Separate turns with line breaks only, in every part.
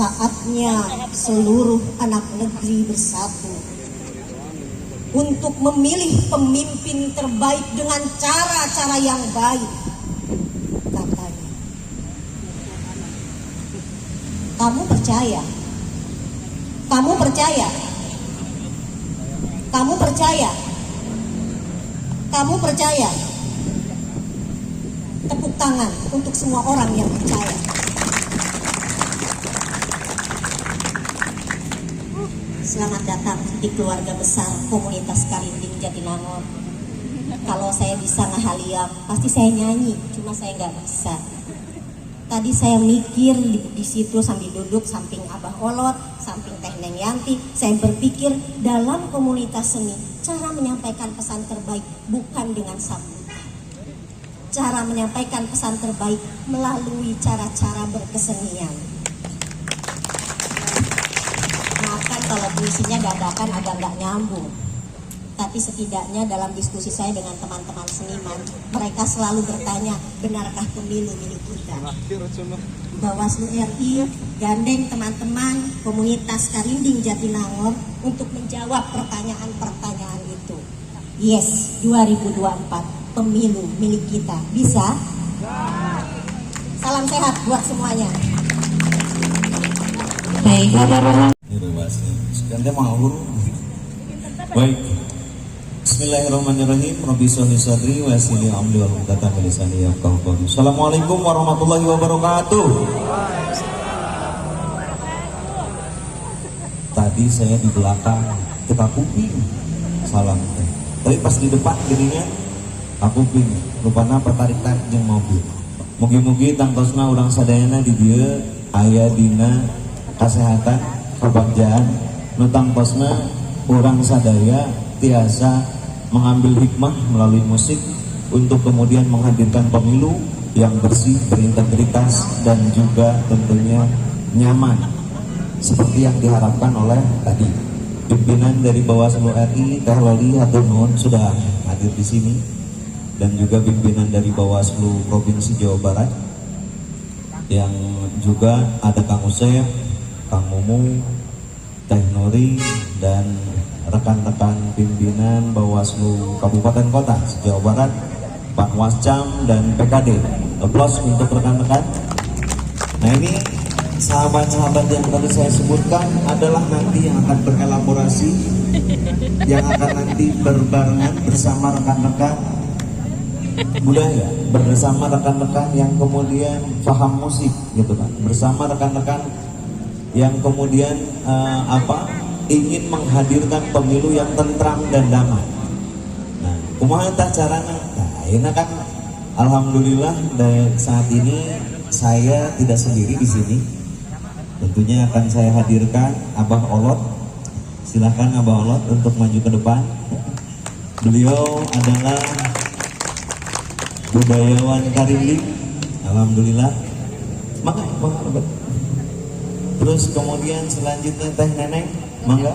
Saatnya seluruh anak negeri bersatu untuk memilih pemimpin terbaik dengan cara-cara yang baik, katanya. Kamu percaya? Kamu percaya? Kamu percaya? Kamu percaya? Tepuk tangan untuk semua orang yang percaya. Selamat datang di keluarga besar komunitas Karinding Jatinangor. Kalau saya bisa ngahaliam, pasti saya nyanyi, cuma saya nggak bisa. Tadi saya mikir di situ sambil duduk samping Abah Olot, samping Teh Neng Yanti, saya berpikir dalam komunitas seni, cara menyampaikan pesan terbaik bukan dengan sambutan. Cara menyampaikan pesan terbaik melalui cara-cara berkesenian. Kalau puisinya dadakan agak nggak nyambung, tapi setidaknya dalam diskusi saya dengan teman-teman seniman, mereka selalu bertanya, benarkah pemilu milik kita? Bawaslu RI gandeng teman-teman komunitas Karinding Jatinangor untuk menjawab pertanyaan-pertanyaan itu. Yes, 2024 pemilu milik kita. Bisa? Salam sehat buat semuanya.
Baik, baik. Bismillahirrahmanirrahim. Rabbi sholli sadri wa yassir li amri wahlul 'uqdatam min lisani yafqahu qawli. Assalamualaikum warahmatullahi wabarakatuh. Tadi saya di belakang teka kuping salam teh. Tapi pas di depan gininya aku kuping rupana pertarik-tarik jeung mobil. Mugi-mugi tangtosna urang sadayana di dieu aya dina kesehatan kebagjaan nutang posna orang sadaya tiasa mengambil hikmah melalui musik untuk kemudian menghadirkan pemilu yang bersih, berintegritas dan juga tentunya nyaman seperti yang diharapkan oleh tadi pimpinan dari Bawaslu RI Teh Loli hatur nuhun sudah hadir di sini, dan juga pimpinan dari Bawaslu Provinsi Jawa Barat yang juga ada Kang Usep, Kang Mumu, Teh Nuri, dan rekan-rekan pimpinan Bawaslu Kabupaten Kota Jawa Barat, Pak Wascam dan PKD. Aplaus untuk rekan-rekan. Nah, ini sahabat-sahabat yang tadi saya sebutkan adalah nanti yang akan berelaborasi, yang akan nanti berbarengan bersama rekan-rekan budaya, bersama rekan-rekan yang kemudian paham musik gitu kan, bersama rekan-rekan yang kemudian ingin menghadirkan pemilu yang tentram dan damai. Nah, kumaha tah carana? Nah, ini kan alhamdulillah saat ini saya tidak sendiri di sini. Tentunya akan saya hadirkan Abah Olot. Silakan Abah Olot untuk maju ke depan. Beliau adalah budayawan Karinding. Alhamdulillah. Maka terus kemudian selanjutnya Teh Neneng, mangga.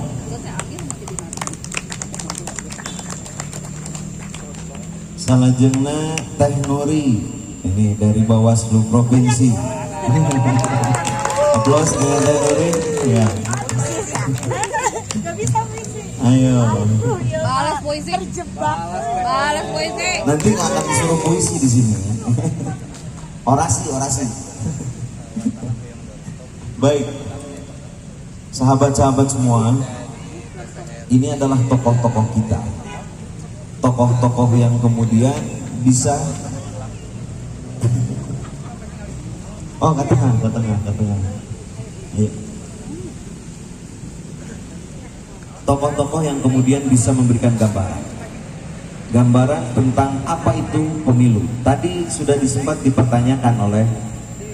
Salajengna Teh Nuri, ini dari Bawaslu Provinsi. Aplaus dengan Teh Nuri. Ya. Ayo.
Balas puisi. Terjebak. Balas puisi.
Nanti nggak akan disuruh puisi di sini. Orasi. Baik, sahabat-sahabat semua, ini adalah tokoh-tokoh kita, tokoh-tokoh yang kemudian bisa, katakan. Ya. Tokoh-tokoh yang kemudian bisa memberikan gambaran tentang apa itu pemilu. Tadi sudah disempat dipertanyakan oleh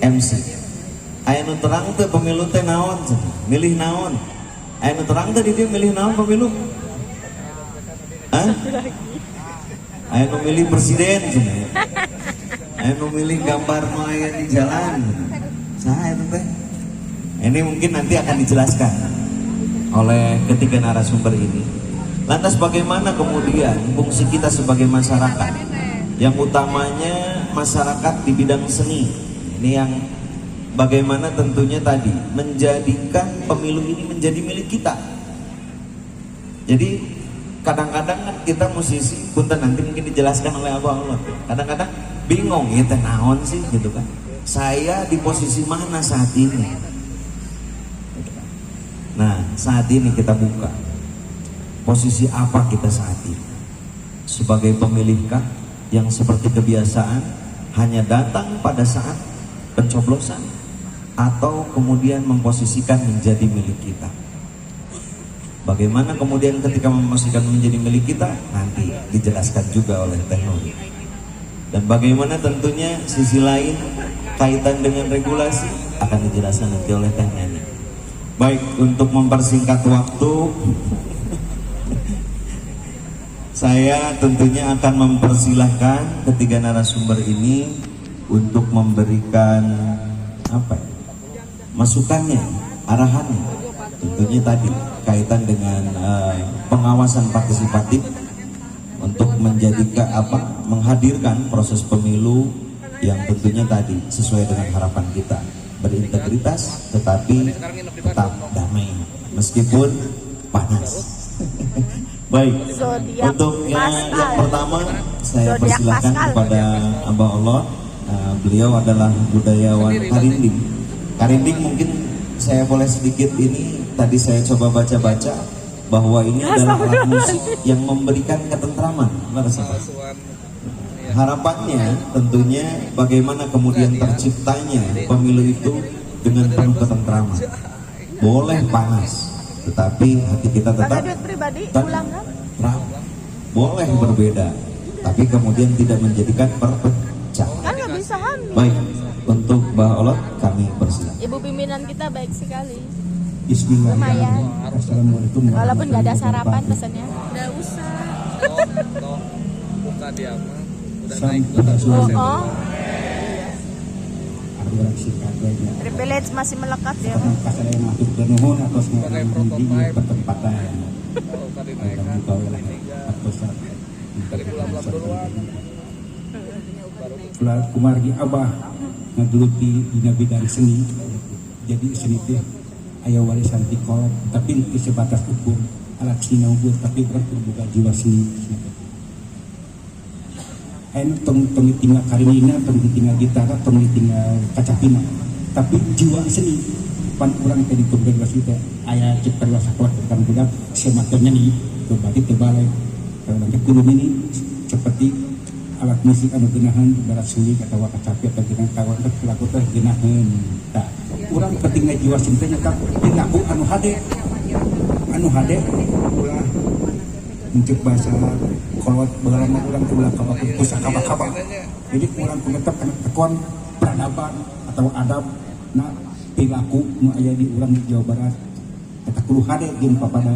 MC. Aya nu terang teh pemilu teh naon? Milih naon? Aya nu terang teh di dieu milih naon pemilu? Hah? Aya nu milih presiden cenah. Aya nu milih gambar nu aya di jalan. Saha eta teh? Ini mungkin nanti akan dijelaskan oleh ketiga narasumber ini. Lantas bagaimana kemudian fungsi kita sebagai masyarakat? Yang utamanya masyarakat di bidang seni. Ini yang bagaimana tentunya tadi menjadikan pemilu ini menjadi milik kita. Jadi kadang-kadang kan kita musisi, punten nanti mungkin dijelaskan oleh Abah Allah. Kadang-kadang bingung ya naon sih gitu kan. Saya di posisi mana saat ini? Nah, saat ini kita buka. Posisi apa kita saat ini? Sebagai pemilihkah yang seperti kebiasaan hanya datang pada saat pencoblosan, atau kemudian memposisikan menjadi milik kita? Bagaimana kemudian ketika memposisikan menjadi milik kita, nanti dijelaskan juga oleh teknologi. Dan bagaimana tentunya sisi lain kaitan dengan regulasi akan dijelaskan nanti oleh teknologi. Baik, untuk mempersingkat waktu, saya tentunya akan mempersilahkan ketiga narasumber ini untuk memberikan masukannya, arahannya. Tentunya tadi kaitan dengan pengawasan partisipatif untuk menjadikan menghadirkan proses pemilu yang tentunya tadi sesuai dengan harapan kita, berintegritas tetapi tetap damai meskipun panas. Baik, untuk yang pertama saya persilahkan kepada Abah Allah. Beliau adalah budayawan Karinding. Karinding mungkin saya boleh sedikit ini, tadi saya coba baca-baca bahwa ini adalah alat musik yang memberikan ketentraman. Harapannya tentunya bagaimana kemudian terciptanya pemilu itu dengan penuh ketentraman. Boleh panas, tetapi hati kita tetap tenang. Boleh berbeda, tapi kemudian tidak menjadikan perpecahan. Baik, untuk Mbak Olot kami persilakan.
Ibu pimpinan kita baik sekali.
Bismillahirrahmanirrahim. Assalamualaikum.
Walaupun nggak ada sarapan pesannya. Nggak usah.
Buka dia mah. Udah
Sam
naik
sudah sudah.
Oh.
Privilege
masih melekat ya.
Pasal yang masuk ke nuhun atau
sebagai
di
prototipe
pertempatan.
kalau tadi naikkan dari bulan duluan
Pulau kumargi abah ngegeluti dina bidang seni. Jadi seni teh aya warisan ti kolot, tapi itu sebatas ukur alat seni ukur, tapi orang terbuka jiwa seni. Tong tinggal karinina, tong tinggal gitar, tong tinggal kacapina, tapi jiwa seni pan orang tadi tugas kita ayah cipta luas kuat tentang budak semakin nyanyi itu berarti terbalik kalau nanti kulum ini seperti alat musik anu genahan barat sulit atau kacapi atau genah kawan pelaku teh genahan tak orang pentingnya jiwa seni tak perilaku anu hade ulah untuk bahasa kolot berlama orang tulah kabak pusaka jadi orang pengetap kena tekon peradaban atau adab nah perilaku nu aya di urang di Jawa Barat eta kudu hade jeung papada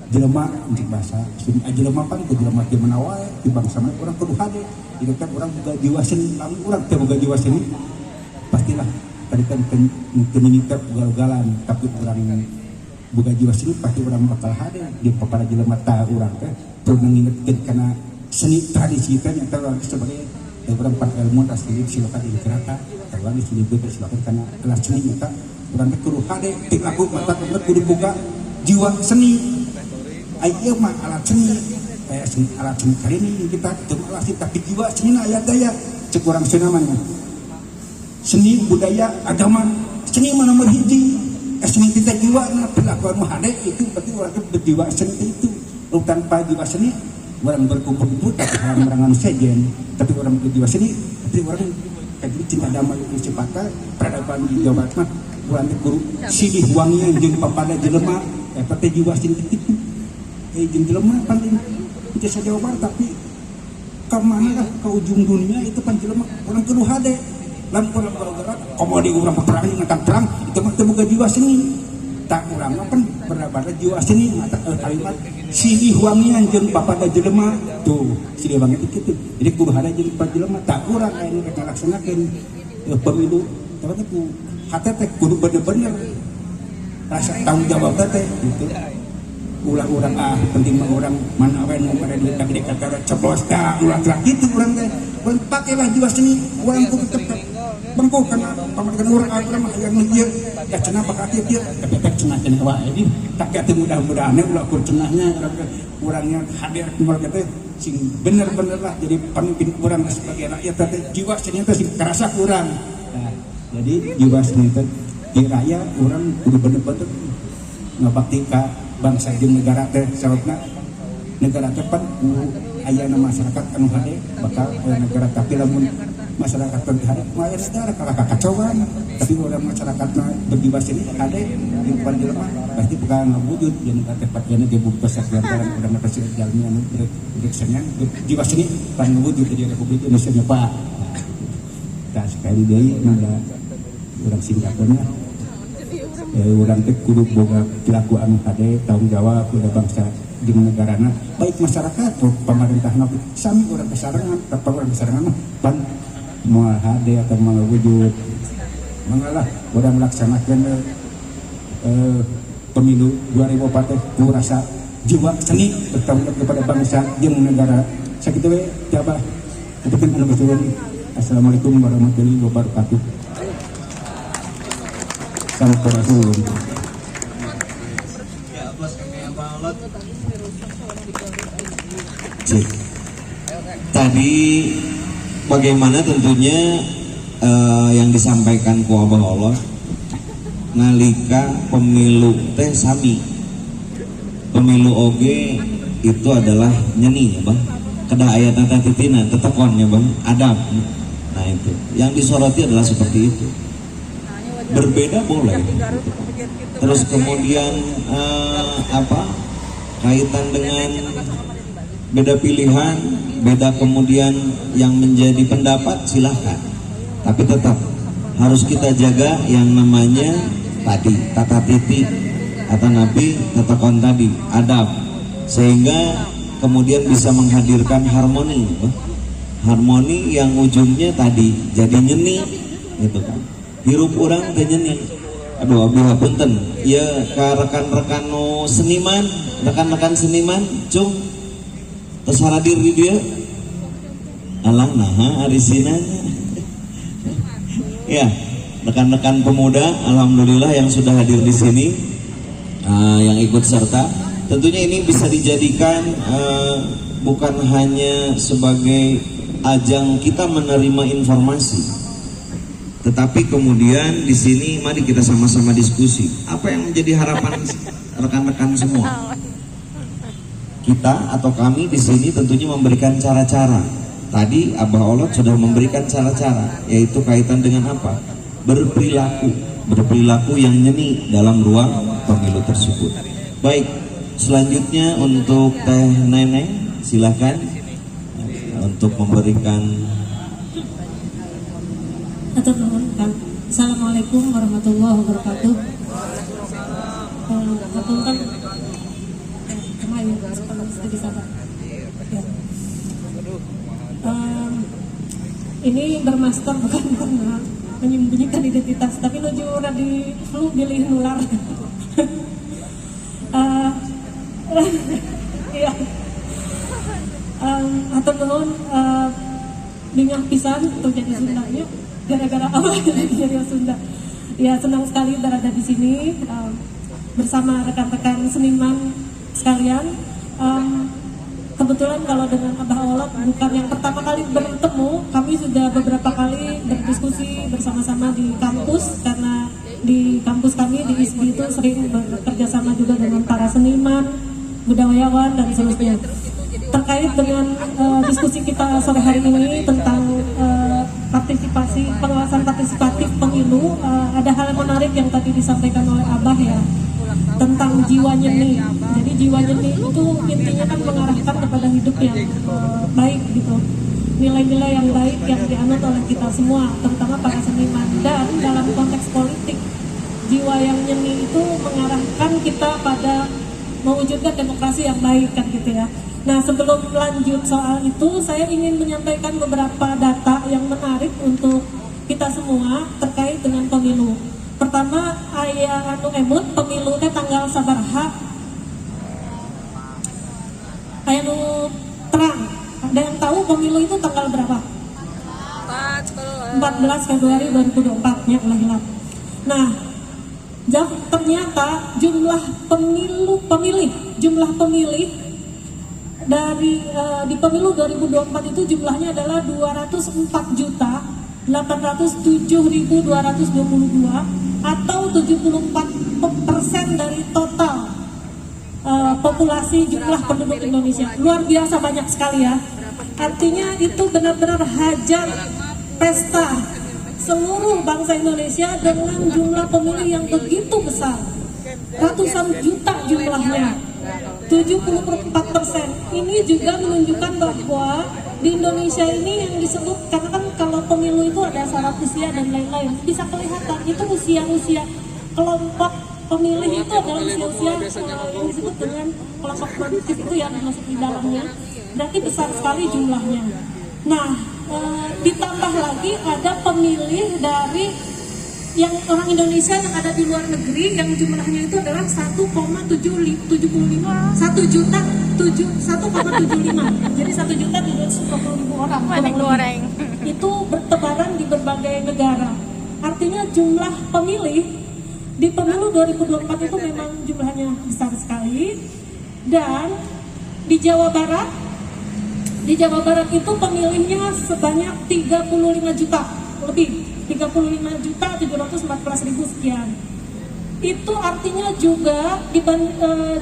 jelema untuk bahasa sun jelema pan ku jelema teh menawa di bangsa mah urang kudu hade itu kan urang boga jiwa seni lamun urang teh boga jiwa seni pastilah tadi kan kenyinikat ugal-ugalan tapi urang boga jiwa seni pasti urang bakal hade di papada jelema tah urang teh perlu ngingetkeun kana seni tradisi teh nyata urang sebagai orang pan ilmu asli silakan dikerata kalau di sini juga silakan karena kelas seni nyata orang kudu hade perilaku mata kudu boga jiwa seni aya mah alat seni kayak seni alat seni kali ini kita alat seni tapi jiwa seni aya daya cek urang senamanya seni budaya agama seni mana nomor hiji seni kita jiwa na perilaku anu hade itu berarti urang berjiwa seni itu tanpa jiwa seni orang berkumpul itu tapi orang sejen tapi orang berjiwa seni tapi orang kayak cinta damai itu cepata peradaban di Jawa Barat mah orang guru silih wangi jeung papada jelema pete jiwa seni itu jeung jelema paling itu sa Jawa Barat tapi ke mana lah ke ujung dunia itu pan jelema orang kudu hade lan urang gara-gara komodi urang peperang ngatan perang itu mah teu boga jiwa seni tak urang mah pan peradaban jiwa seni mata kalimat silih wangian jeung papada jelema tuh silih wangian itu kitu jadi kudu hade jeung papada jelema tak urang aya nu ngalaksanakeun pemilu tapi ku hate teh kudu bener-bener rasa tanggung jawab teh gitu ulang-ulang penting mah urang mana we nu pada duit gede kata ceblos dah ulah gitu urang teh pakailah jiwa seni urang kudu tetep bangko karena pamakan orang agra mah yang dia ya cenah pakai dia tapi cenah cenah wah ini tak kata mudah-mudahan ulah kur cenahnya kurangnya hadir kumal kata sing bener-bener lah jadi pemimpin orang sebagai rakyat tapi jiwa seni itu sing kerasa kurang. Nah, jadi jiwa seni itu di raya orang kudu bener-bener ngabakti ka bangsa jeung negara teh sababna negara tepat ayana masyarakat anu hade bakal negara tapi lamun masyarakat terhadap maya negara kakacauan tapi orang masyarakatna berjiwa seni hade yang paling lemah pasti bakal ngawujud yang tepat yana ge bukti sasaran urang presiden jalmi anu direksanya jiwa seni paling ngawujud di Republik Indonesia nya Pak. Tah sekali deui nada urang singkatna urang teh kudu boga perilaku anu hade tanggung jawab kepada bangsa di negarana baik masyarakat atau pemerintah sami orang kesarangan tanpa orang kesarangan pan moal hade atau moal wujud mengalah orang melaksanakan pemilu 2004 ku rasa jiwa seni bertanggung jawab kepada bangsa jeung negara sakitu we coba kepiting anu betul. Assalamualaikum warahmatullahi wabarakatuh. Sampurasun.
Tadi bagaimana tentunya yang disampaikan ku Abah Allah nalika pemilu teh sami pemilu oge itu adalah nyeni ya Bang kedah ayat tata titina tetekonnya Bang adab. Nah itu yang disoroti adalah seperti itu. Berbeda boleh terus kemudian kaitan dengan beda pilihan beda kemudian yang menjadi pendapat silahkan tapi tetap harus kita jaga yang namanya tadi tata titi kata Nabi tetekon tadi adab sehingga kemudian bisa menghadirkan harmoni yang ujungnya tadi jadi nyeni gitu kan hirup orang teh nyeni. Aduh abdi hapunten ya ka rekan-rekan nu seniman rekan-rekan seniman cung tos haradir di dia alang naha arisinanya ya rekan-rekan pemuda alhamdulillah yang sudah hadir di sini yang ikut serta tentunya ini bisa dijadikan bukan hanya sebagai ajang kita menerima informasi tetapi kemudian di sini mari kita sama-sama diskusi apa yang menjadi harapan rekan-rekan semua. Kita atau kami di sini tentunya memberikan cara-cara. Tadi Abah Olot sudah memberikan cara-cara yaitu kaitan dengan apa? Berperilaku yang nyeni dalam ruang pemilu tersebut. Baik, selanjutnya untuk Teh Neneng silakan untuk memberikan.
Assalamualaikum warahmatullahi wabarakatuh. Ini bermaster bukan karena menyembunyikan identitas, tapi nuju di flu bilih nular. Iya. Atau nuhun dingah pisan untuk jadi Sundanya. Gara-gara awal jadi Sunda. Ya senang sekali berada di sini bersama rekan-rekan seniman sekalian. Kebetulan kalau dengan Abah Olot bukan yang pertama kali bertemu, kami sudah beberapa kali berdiskusi bersama-sama di kampus karena di kampus kami di ISBI itu sering bekerja sama juga dengan para seniman, budayawan dan seterusnya. Terkait dengan diskusi kita sore hari ini tentang partisipasi, pengawasan partisipatif pemilu, ada hal yang menarik yang tadi disampaikan oleh Abah ya, tentang jiwa nyeni. Jadi jiwa nyeni itu intinya kan mengarahkan kepada hidup yang baik gitu, nilai-nilai yang baik yang dianut oleh kita semua, terutama para seniman. Dan dalam konteks politik, jiwa yang nyeni itu mengarahkan kita pada mewujudkan demokrasi yang baik kan gitu ya. Nah sebelum lanjut soal itu, saya ingin menyampaikan beberapa data yang menarik untuk kita semua terkait dengan pemilu. Pertama, aya anu emut pemilunya tanggal sabaraha? Aya nu terang. Ada yang tahu pemilu itu tanggal berapa? 14 14 Februari 2024 ya Allah hilang. Nah, ternyata jumlah pemilih dari di pemilu 2024 itu jumlahnya adalah 204.807.222 atau 74% dari total populasi jumlah penduduk Indonesia. Luar biasa banyak sekali ya. Artinya itu benar-benar hajat pesta seluruh bangsa Indonesia dengan jumlah pemilih yang begitu besar. Ratusan juta jumlahnya. 74%. Ini juga menunjukkan bahwa di Indonesia ini yang disebut, karena kan kalau pemilu itu ada syarat usia dan lain-lain, bisa kelihatan itu usia-usia kelompok pemilih itu adalah usia-usia yang disebut dengan kelompok produktif itu yang masuk di dalamnya, berarti besar sekali jumlahnya. Nah, ditambah lagi ada pemilih dari yang orang Indonesia yang ada di luar negeri yang jumlahnya itu adalah 1,75 jadi 1.750.000 orang
goreng.
itu bertebaran di berbagai negara. Artinya jumlah pemilih di pemilu 2024 itu memang jumlahnya besar sekali. Dan di Jawa Barat itu pemilihnya sebanyak 35 juta lebih, 35.714.000 sekian. Itu artinya juga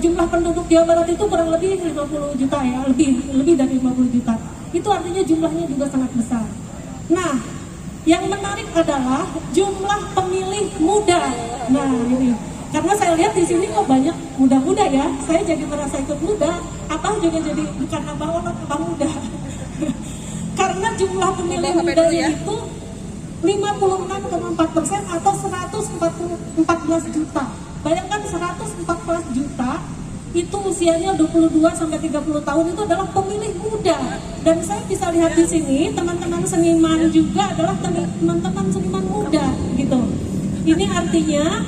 jumlah penduduk Jawa Barat itu kurang lebih 50 juta ya, lebih dari 50 juta. Itu artinya jumlahnya juga sangat besar. Nah, yang menarik adalah jumlah pemilih muda. Nah, ini karena saya lihat di sini kok banyak muda-muda ya, saya jadi merasa ikut muda. Abang juga jadi bukan abang muda. Karena jumlah pemilih muda itu 56,4% atau 114 juta. Bayangkan 114 juta itu usianya 22 sampai 30 tahun itu adalah pemilih muda. Dan saya bisa lihat di sini teman-teman seniman juga adalah teman-teman seniman muda gitu. Ini artinya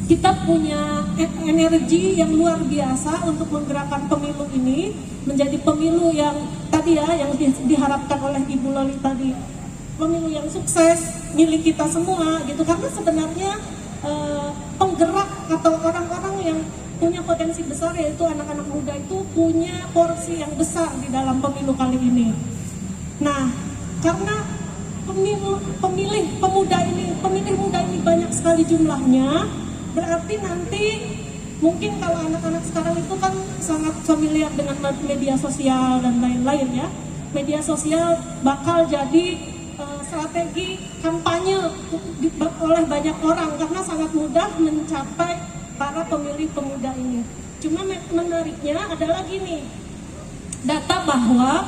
kita punya energi yang luar biasa untuk menggerakkan pemilu ini menjadi pemilu yang tadi ya yang diharapkan oleh Ibu Loli tadi, pemilu yang sukses milik kita semua gitu. Karena sebenarnya penggerak atau orang-orang yang punya potensi besar yaitu anak-anak muda itu punya porsi yang besar di dalam pemilu kali ini. Nah, karena pemilih muda ini banyak sekali jumlahnya, berarti nanti mungkin kalau anak-anak sekarang itu kan sangat familiar dengan media sosial dan lain-lain ya. Media sosial bakal jadi strategi kampanye oleh banyak orang karena sangat mudah mencapai para pemilih pemuda ini. Cuma menariknya adalah gini, data bahwa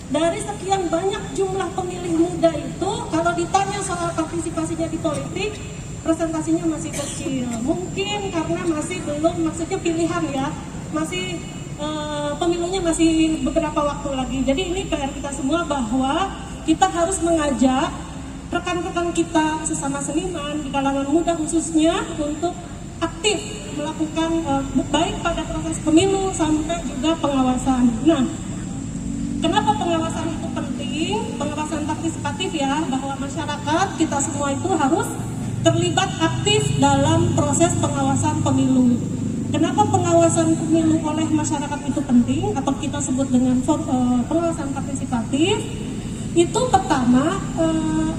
dari sekian banyak jumlah pemilih muda itu kalau ditanya soal partisipasinya di politik, presentasinya masih kecil. Mungkin karena masih belum, maksudnya pilihan ya, masih pemilunya masih beberapa waktu lagi. Jadi ini PR kita semua bahwa kita harus mengajak rekan-rekan kita sesama seniman di kalangan muda khususnya untuk aktif melakukan baik pada proses pemilu sampai juga pengawasan. Nah, kenapa pengawasan itu penting? Pengawasan partisipatif ya, bahwa masyarakat kita semua itu harus terlibat aktif dalam proses pengawasan pemilu. Kenapa pengawasan pemilu oleh masyarakat itu penting atau kita sebut dengan pengawasan partisipatif? Itu pertama,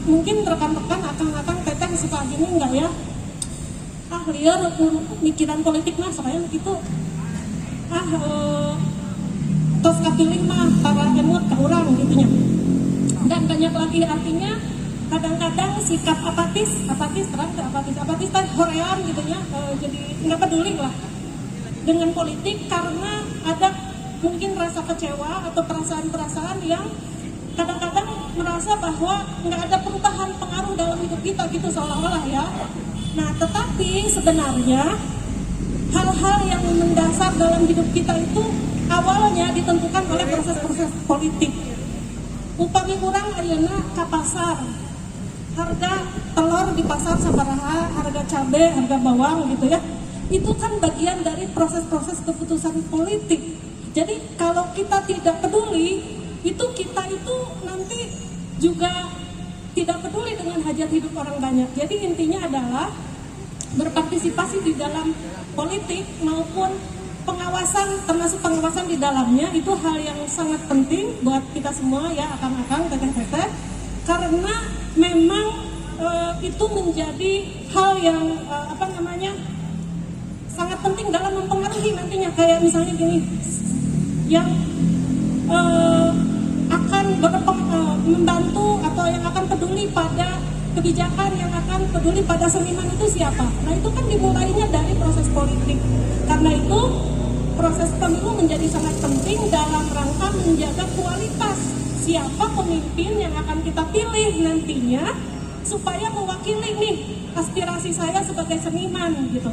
mungkin rekan-rekan akang-akang teteh suka gini enggak ya? Liar mikiran politik mah soalnya gitu. Tos kapiling mah para emot ke orang gitunya. Dan banyak lagi artinya kadang-kadang sikap apatis terang ke apatis teh horean gitu ya. Jadi nggak peduli lah dengan politik karena ada mungkin rasa kecewa atau perasaan-perasaan yang kadang-kadang merasa bahwa nggak ada perubahan pengaruh dalam hidup kita gitu seolah-olah ya. Nah, tetapi sebenarnya hal-hal yang mendasar dalam hidup kita itu awalnya ditentukan oleh proses-proses politik. Upami urang ayeuna ka pasar, harga telur di pasar sabaraha, harga cabai, harga bawang gitu ya. Itu kan bagian dari proses-proses keputusan politik. Jadi kalau kita tidak peduli, itu kita itu nanti juga tidak peduli dengan hajat hidup orang banyak. Jadi intinya adalah berpartisipasi di dalam politik maupun pengawasan, termasuk pengawasan di dalamnya, itu hal yang sangat penting buat kita semua ya, akang-akang, teteh-teteh, karena memang itu menjadi hal yang sangat penting dalam mempengaruhi nantinya. Kayak misalnya gini, yang akan membantu atau yang akan peduli pada kebijakan, yang akan peduli pada seniman itu siapa? Nah itu kan dimulainya dari proses politik. Karena itu proses pemilu menjadi sangat penting dalam rangka menjaga kualitas siapa pemimpin yang akan kita pilih nantinya, supaya mewakili nih aspirasi saya sebagai seniman gitu.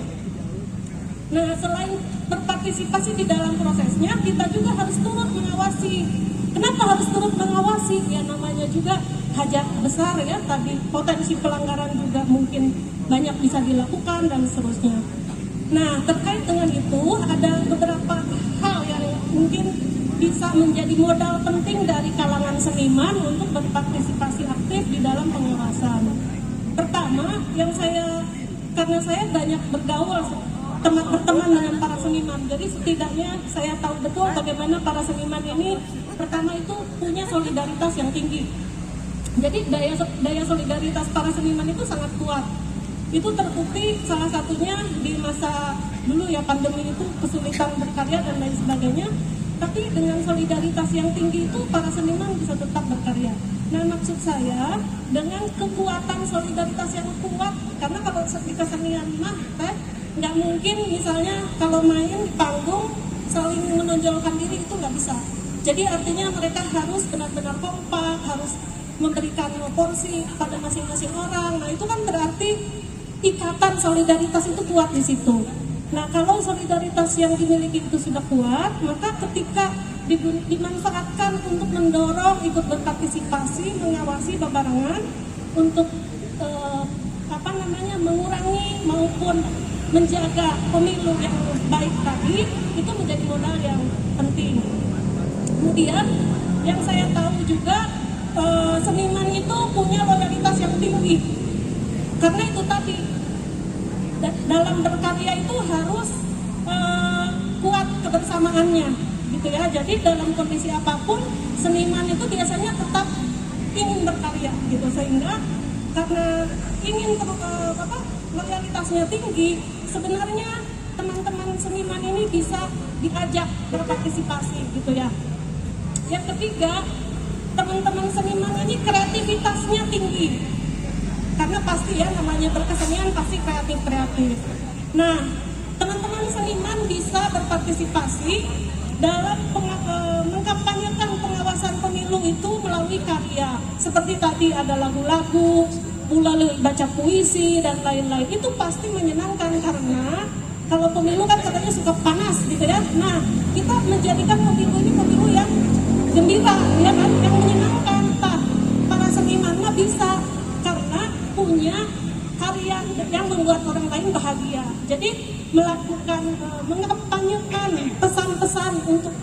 Nah, selain berpartisipasi di dalam prosesnya, kita juga harus turut mengawasi. Kenapa harus turut mengawasi? Ya namanya juga hajat besar ya, tadi potensi pelanggaran juga mungkin banyak bisa dilakukan dan seterusnya. Nah, terkait dengan itu ada beberapa hal yang mungkin bisa menjadi modal penting dari kalangan seniman untuk berpartisipasi aktif di dalam pengawasan. Pertama, karena saya banyak bergaul berteman dengan para seniman, jadi setidaknya saya tahu betul bagaimana para seniman ini pertama itu punya solidaritas yang tinggi. Jadi daya solidaritas para seniman itu sangat kuat. Itu terbukti salah satunya di masa dulu ya, pandemi itu kesulitan berkarya dan lain sebagainya. Tapi dengan solidaritas yang tinggi itu para seniman bisa tetap berkarya. Nah, maksud saya dengan kekuatan solidaritas yang kuat, karena kalau di kesenian mah nggak mungkin misalnya kalau main di panggung saling menonjolkan diri, itu nggak bisa. Jadi artinya mereka harus benar-benar kompak, harus memberikan porsi pada masing-masing orang. Nah itu kan berarti ikatan solidaritas itu kuat di situ. Nah kalau solidaritas yang dimiliki itu sudah kuat, maka ketika dimanfaatkan untuk mendorong ikut berpartisipasi, mengawasi bebarengan untuk mengurangi maupun menjaga pemilu yang baik tadi, itu menjadi modal yang penting. Kemudian yang saya tahu juga seniman itu punya loyalitas yang tinggi, karena itu tadi dalam berkarya itu harus kuat kebersamaannya gitu ya. Jadi dalam kondisi apapun seniman itu biasanya tetap ingin berkarya gitu, sehingga karena ingin loyalitasnya tinggi, sebenarnya teman-teman seniman ini bisa diajak berpartisipasi gitu ya. Yang ketiga, teman-teman seniman ini kreativitasnya tinggi, karena pasti ya namanya berkesenian pasti kreatif. Nah, teman-teman seniman bisa berpartisipasi dalam mengkampanyekan pengawasan pemilu itu melalui karya. Seperti tadi ada lagu-lagu, melalui baca puisi dan lain-lain. Itu pasti menyenangkan, karena kalau pemilu kan katanya suka panas gitu ya. Nah, kita menjadikan pemilu ini pemilu yang gembira ya kan, yang menyenangkan. Para seniman mah bisa karena punya karya yang membuat orang lain bahagia. Jadi melakukan mengampanyekan pesan-pesan untuk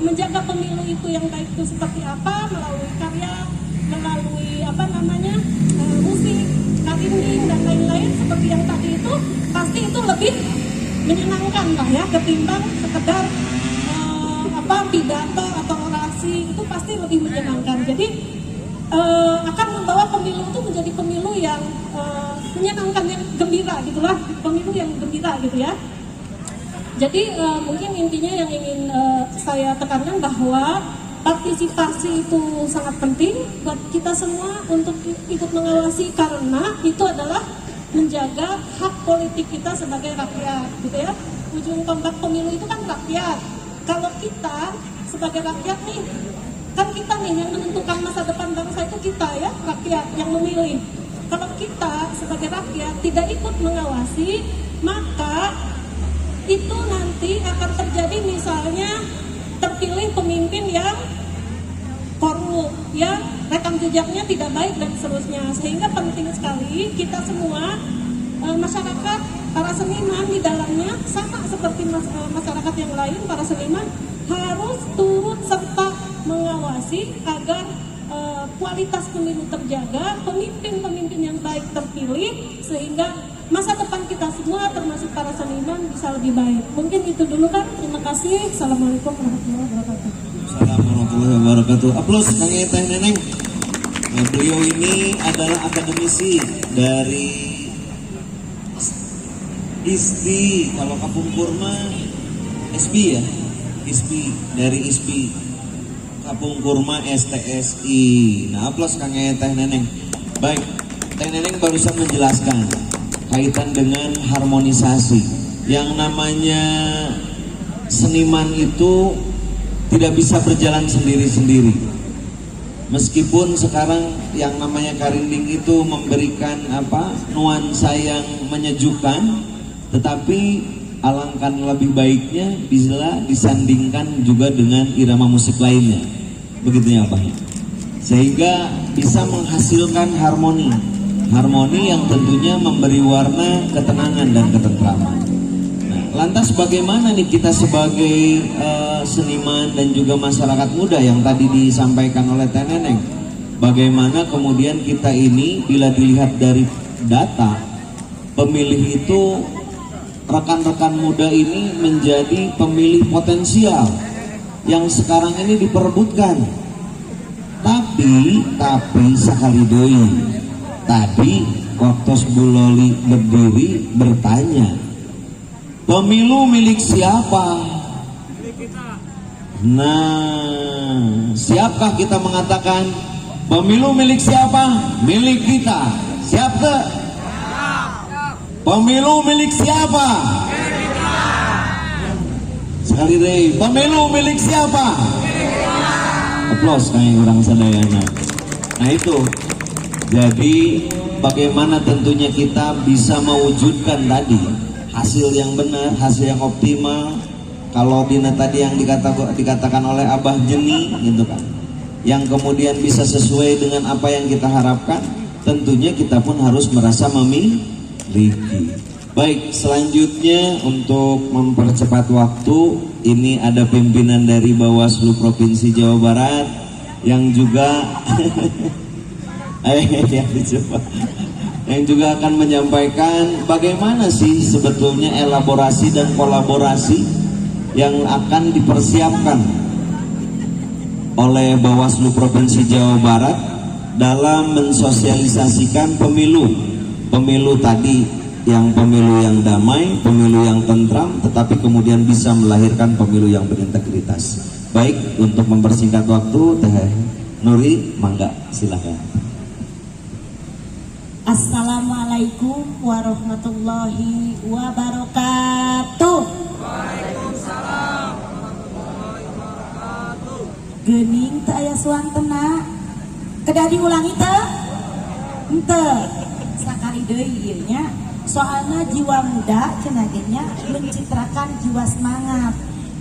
menjaga pemilu itu yang baik itu seperti apa, melalui karya, melalui musik, karinding dan lain-lain seperti yang tadi itu, pasti itu lebih menyenangkan lah ya, ketimbang sekedar pidato atau orasi. Itu pasti lebih menyenangkan. Jadi akan membawa pemilu itu menjadi pemilu yang menyenangkan, yang gembira gitulah, pemilu yang gembira gitu ya. Jadi mungkin intinya yang ingin saya tekankan bahwa partisipasi itu sangat penting buat kita semua untuk ikut mengawasi, karena itu adalah menjaga hak politik kita sebagai rakyat gitu ya. Ujung tombak pemilu itu kan rakyat. Kalau kita sebagai rakyat nih, kan kita nih yang menentukan masa depan bangsa itu kita ya, rakyat yang memilih. Kalau kita sebagai rakyat tidak ikut mengawasi, maka itu nanti akan terjadi misalnya terpilih pemimpin yang korup, yang rekam jejaknya tidak baik dan seterusnya. Sehingga penting sekali kita semua, masyarakat, para seniman di dalamnya sama seperti masyarakat yang lain, para seniman harus turut serta mengawasi agar kualitas pemilu terjaga, pemimpin-pemimpin yang baik terpilih, sehingga masa depan kita semua termasuk para seniman bisa lebih baik. Mungkin itu dulu kan. Terima kasih. Assalamualaikum warahmatullahi wabarakatuh.
Assalamualaikum warahmatullahi wabarakatuh. Aplaus Kang Teh Neneng. Nah, beliau ini adalah akademisi dari ISPI. Kalau Kapung Kurma ISPI ya, ISPI dari ISPI Kapung Kurma STSI. Nah, aplaus Kang Teh Neneng. Baik, Teh Neneng barusan menjelaskan kaitan dengan harmonisasi. Yang namanya seniman itu tidak bisa berjalan sendiri-sendiri. Meskipun sekarang yang namanya Karinding itu memberikan nuansa yang menyejukkan, tetapi alangkah lebih baiknya bisa disandingkan juga dengan irama musik lainnya. Begitunya Pak. Sehingga bisa menghasilkan harmoni yang tentunya memberi warna ketenangan dan ketentraman. Nah, lantas bagaimana nih kita sebagai seniman dan juga masyarakat muda yang tadi disampaikan oleh Teh Neneng, bagaimana kemudian kita ini bila dilihat dari data pemilih itu, rekan-rekan muda ini menjadi pemilih potensial yang sekarang ini diperebutkan. Tapi sekali doi tadi waktu Buloli berdiri bertanya, pemilu milik siapa? Nah, siapkah kita mengatakan pemilu milik siapa? Milik kita. Siap tak? Pemilu milik siapa? Sekali deh, pemilu milik siapa? Aplaus kayak orang sadayana. Nah itu, jadi bagaimana tentunya kita bisa mewujudkan tadi hasil yang benar, hasil yang optimal. Kalau Dina tadi yang dikatakan oleh Abah Jeni gitu kan, yang kemudian bisa sesuai dengan apa yang kita harapkan, tentunya kita pun harus merasa memiliki. Baik, selanjutnya untuk mempercepat waktu, ini ada pimpinan dari Bawaslu Provinsi Jawa Barat yang juga yang juga akan menyampaikan bagaimana sih sebetulnya elaborasi dan kolaborasi yang akan dipersiapkan oleh Bawaslu Provinsi Jawa Barat dalam mensosialisasikan pemilu tadi, yang pemilu yang damai, pemilu yang tentram, tetapi kemudian bisa melahirkan pemilu yang berintegritas. Baik, untuk mempersingkat waktu, Teh Nuri, mangga, silakan.
Assalamualaikum warahmatullahi wabarakatuh. Gening teu aya suantena. Kedah diulangi teu? Henteu. Sakali deui ieu nya. Soalna jiwa muda cenah ge nya mencitrakan jiwa semangat.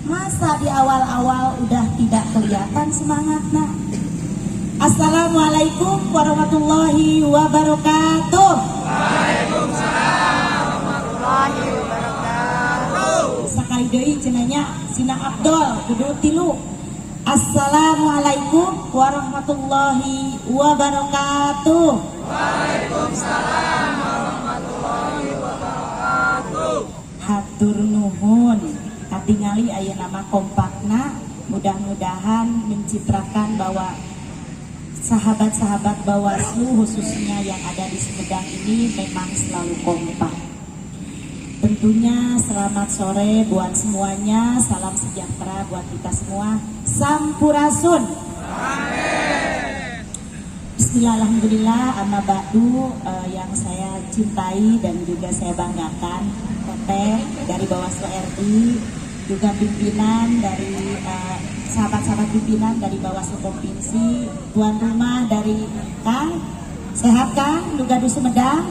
Masa di awal-awal udah tidak kelihatan semangatna. Assalamualaikum warahmatullahi wabarakatuh.
Waalaikumsalam warahmatullahi wabarakatuh.
Sakali deui cenah nya Sina Abdul kudu tilu. Assalamualaikum warahmatullahi wabarakatuh.
Waalaikumsalam warahmatullahi wabarakatuh.
Hatur nuhun. Katingali aya nama kompakna, mudah-mudahan mencitrakan bahwa sahabat-sahabat Bawaslu khususnya yang ada di Sumedang ini memang selalu kompak. Tentunya selamat sore buat semuanya, salam sejahtera buat kita semua. Sampurasun. Bismillah, alhamdulillah, amma ba'du, yang saya cintai dan juga saya banggakan, Teteh dari Bawaslu RI, juga pimpinan dari sahabat-sahabat pimpinan dari Bawaslu Provinsi, tuan rumah dari Kang, sehat Kang, nu gaduh Sumedang,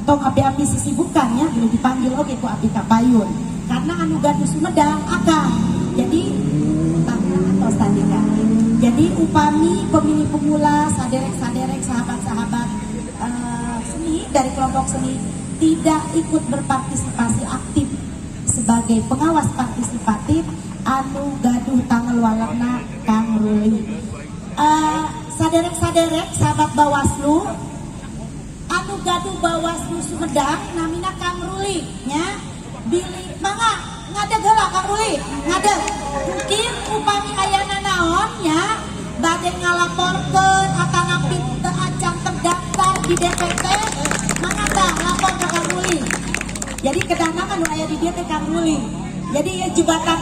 tong api-api sisibukan ya, belum dipanggil oke ku api kapayun, karena anu gaduh Sumedang Akang, jadi atau tandingan. Jadi upami pemilih pemula, saderek-saderek, sahabat-sahabat seni dari kelompok seni tidak ikut berpartisipasi aktif sebagai pengawas partisipatif anu gaduh tanggal walerna Kang Ruli.
saderek-saderek sahabat Bawaslu anu gaduh Bawaslu Sumedang namina Kang Ruli nya bilik mangga ngadeg heula Kang Ruli ngadeg mungkin upami ayana naon nya bade ngalaporkeun atanapi teu acan terdaftar di DPT mangga tah lapor ka Kang Ruli. Jadi kedana anu aya di dieu teh Kang Ruli. Jadi ya jebakan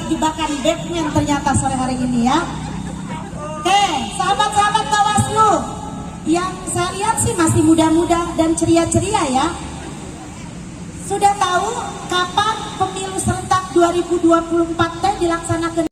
Batman ternyata sore hari ini ya. Oke, sahabat-sahabat Bawaslu yang saya lihat sih masih muda-muda dan ceria-ceria ya. Sudah tahu kapan pemilu serentak 2024 teh dilaksanakan?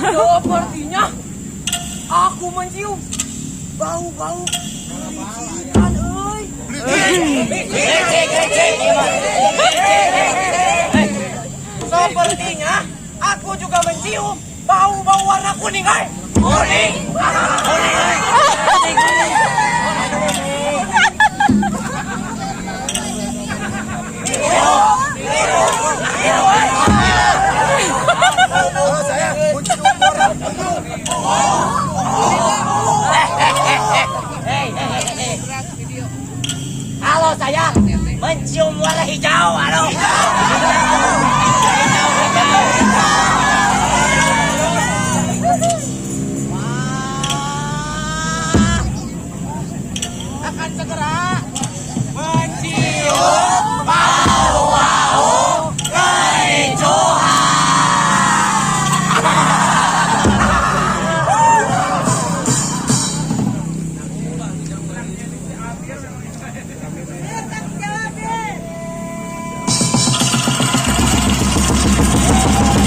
Sepertinya aku mencium bau-bau ikan, euy. Sepertinya aku juga mencium bau-bau warna kuning, guys. Kuning. Kalau saya mencium warna hijau, halo. Akan segera
Tepuk